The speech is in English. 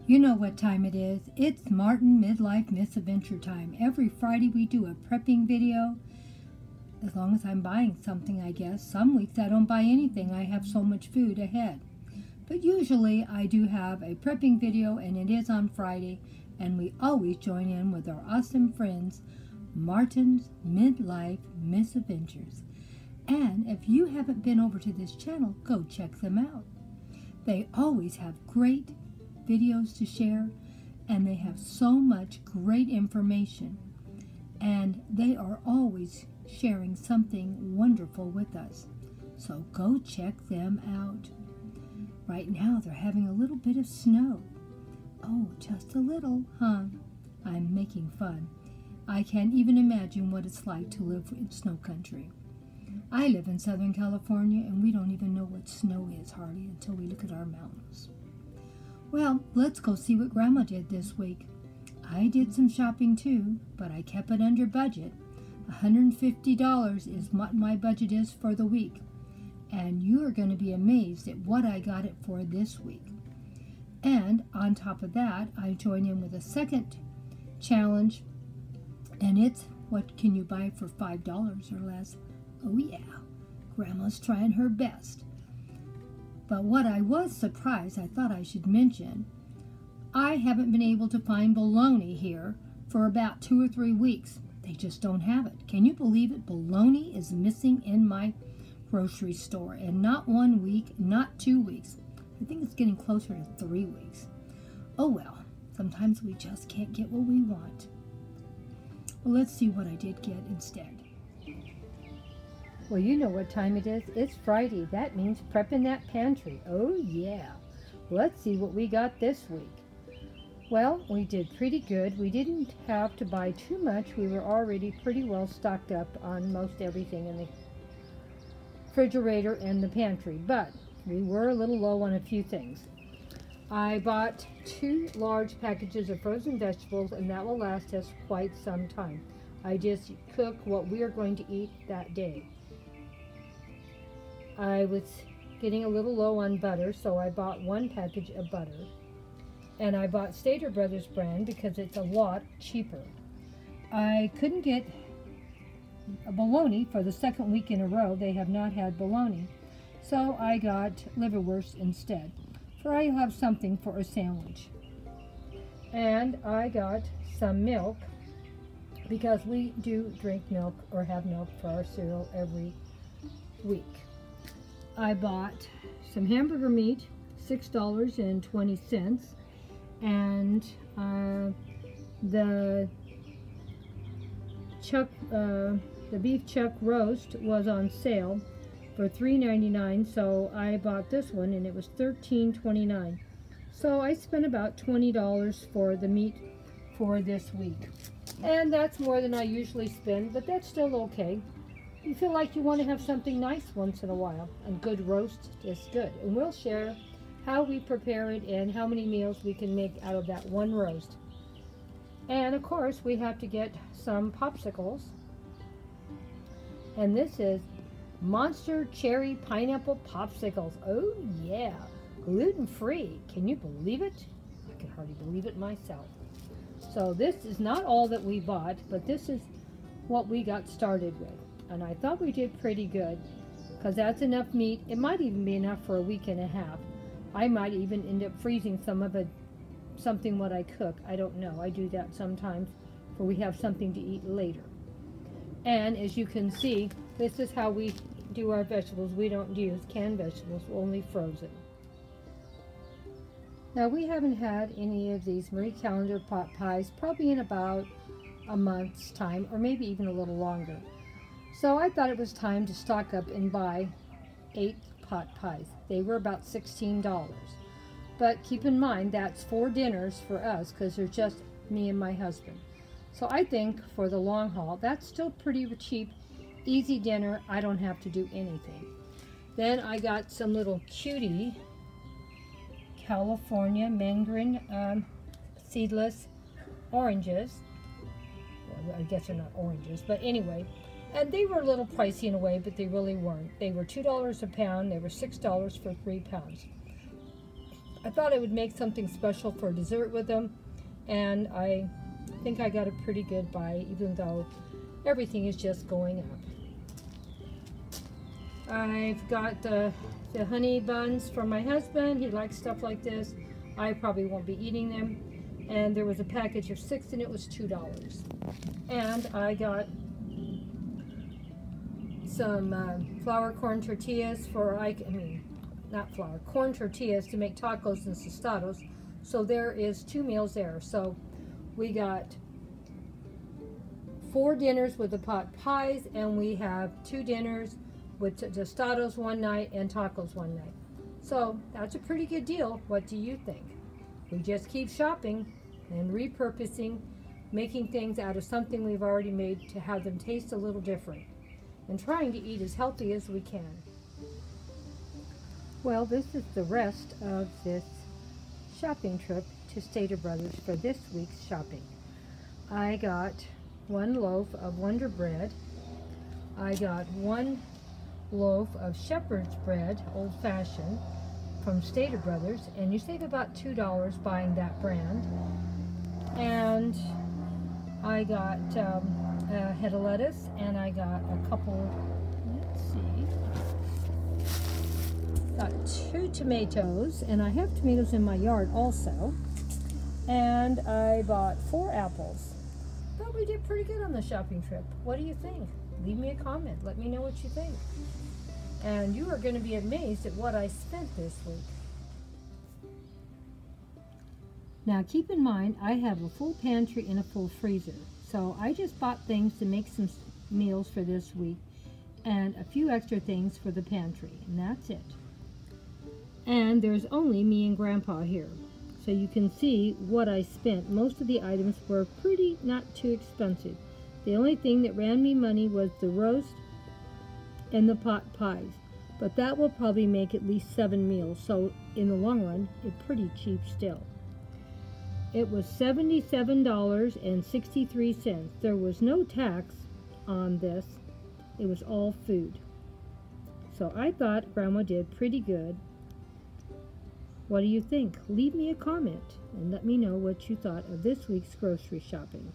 You know what time it is. It's Martin Midlife Misadventure time. Every Friday we do a prepping video. As long as I'm buying something, I guess. Some weeks I don't buy anything. I have so much food ahead. But usually I do have a prepping video, and it is on Friday. And we always join in with our awesome friends, Martin's Midlife Misadventures. And if you haven't been over to this channel, go check them out. They always have great videos to share, and they have so much great information, and they are always sharing something wonderful with us. So go check them out. Right now they're having a little bit of snow. Oh, just a little, huh? I'm making fun. I can't even imagine what it's like to live in snow country. I live in Southern California, and we don't even know what snow is hardly until we look at our mountains. Well, let's go see what Grandma did this week. I did some shopping too, but I kept it under budget. $150 is what my budget is for the week. And you are going to be amazed at what I got it for this week. And on top of that, I join in with a second challenge, and it's what can you buy for $5 or less. Oh yeah, Grandma's trying her best. But what I was surprised, I thought I should mention, I haven't been able to find bologna here for about 2 or 3 weeks. They just don't have it. Can you believe it? Bologna is missing in my grocery store. And not 1 week, not 2 weeks. I think it's getting closer to 3 weeks. Oh well, sometimes we just can't get what we want. Well, let's see what I did get instead. Well, you know what time it is. It's Friday. That means prepping that pantry. Oh, yeah. Let's see what we got this week. Well, we did pretty good. We didn't have to buy too much. We were already pretty well stocked up on most everything in the refrigerator and the pantry. But we were a little low on a few things. I bought 2 large packages of frozen vegetables, and that will last us quite some time. I just cook what we are going to eat that day. I was getting a little low on butter, so I bought 1 package of butter. And I bought Stater Brothers brand because it's a lot cheaper. I couldn't get a bologna for the 2nd week in a row. They have not had bologna. So I got liverwurst instead, for I'll have something for a sandwich. And I got some milk, because we do drink milk or have milk for our cereal every week. I bought some hamburger meat, $6.20, and the beef chuck roast was on sale for $3.99, so I bought this one, and it was $13.29. So I spent about $20 for the meat for this week, and that's more than I usually spend, but that's still okay. You feel like you want to have something nice once in a while, and good roast is good. And we'll share how we prepare it and how many meals we can make out of that one roast. And of course, we have to get some popsicles. And this is Monster Cherry Pineapple Popsicles. Oh yeah, gluten-free. Can you believe it? I can hardly believe it myself. So this is not all that we bought, but this is what we got started with. And I thought we did pretty good, because that's enough meat. It might even be enough for a week and a half. I might even end up freezing some of it, something what I cook. I don't know. I do that sometimes, for we have something to eat later. And as you can see, this is how we do our vegetables. We don't use canned vegetables, only frozen. Now, we haven't had any of these Marie Callender pot pies probably in about a month's time, or maybe even a little longer. So I thought it was time to stock up and buy 8 pot pies. They were about $16. But keep in mind, that's 4 dinners for us, because there's just me and my husband. So I think for the long haul, that's still pretty cheap, easy dinner. I don't have to do anything. Then I got some little cutie California mandarin seedless oranges. Well, I guess they're not oranges, but anyway. And they were a little pricey in a way, but they really weren't. They were $2 a pound. They were $6 for 3 pounds. I thought I would make something special for dessert with them, and I think I got a pretty good buy, even though everything is just going up. I've got the honey buns from my husband. He likes stuff like this. I probably won't be eating them. And there was a package of 6 and it was $2. And I got some flour corn tortillas corn tortillas to make tacos and tostados. So there is 2 meals there. So we got 4 dinners with the pot pies, and we have 2 dinners with tostados one night and tacos one night. So that's a pretty good deal. What do you think? We just keep shopping and repurposing, making things out of something we've already made to have them taste a little different, and trying to eat as healthy as we can. Well, this is the rest of this shopping trip to Stater Brothers for this week's shopping. I got 1 loaf of Wonder Bread. I got 1 loaf of Shepherd's Bread, old-fashioned, from Stater Brothers, and you save about $2 buying that brand. And I got a head of lettuce, and I got a couple, got 2 tomatoes, and I have tomatoes in my yard also. And I bought 4 apples. Thought we did pretty good on the shopping trip. What do you think? Leave me a comment. Let me know what you think. And you are going to be amazed at what I spent this week. Now keep in mind, I have a full pantry and a full freezer. So I just bought things to make some meals for this week, and a few extra things for the pantry, and that's it. And there's only me and Grandpa here. So you can see what I spent. Most of the items were pretty not too expensive. The only thing that ran me money was the roast and the pot pies. But that will probably make at least 7 meals. So in the long run, it's pretty cheap still. It was $77.63. There was no tax on this. It was all food. So I thought Grandma did pretty good. What do you think? Leave me a comment and let me know what you thought of this week's grocery shopping.